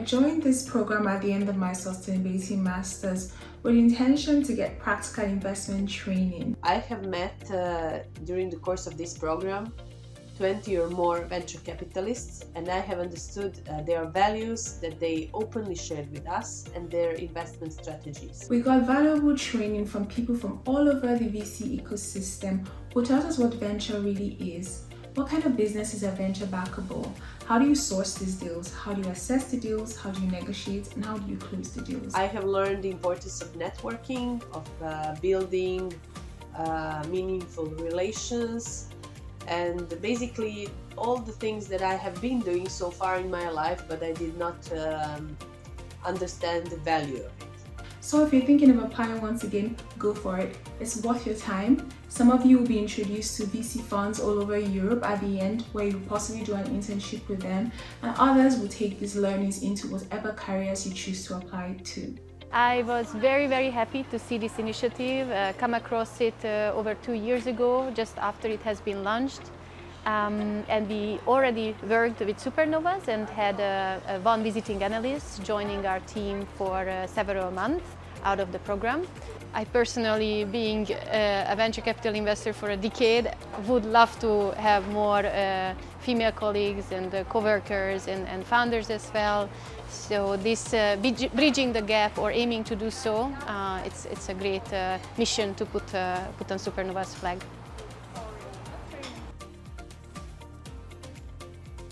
joined this program at the end of my sustainability masters with the intention to get practical investment training. I have met during the course of this program 20 or more venture capitalists, and I have understood their values that they openly shared with us and their investment strategies. We got valuable training from people from all over the VC ecosystem who taught us what venture really is. What kind of businesses are venture backable? How do you source these deals? How do you assess the deals? How do you negotiate? And how do you close the deals? I have learned the importance of networking, of building meaningful relations, and basically all the things that I have been doing so far in my life, but I did not understand the value of it. So if you're thinking of applying once again, go for it. It's worth your time. Some of you will be introduced to VC funds all over Europe at the end, where you possibly do an internship with them, and others will take these learnings into whatever careers you choose to apply it to. I was very, very happy to see this initiative, come across it over 2 years ago, just after it has been launched. And we already worked with Supernovas and had one visiting analyst joining our team for several months out of the program. I personally, being a venture capital investor for a decade, would love to have more female colleagues and co-workers and founders as well. So this bridging the gap, or aiming to do so, it's a great mission to put on Supernovas flag.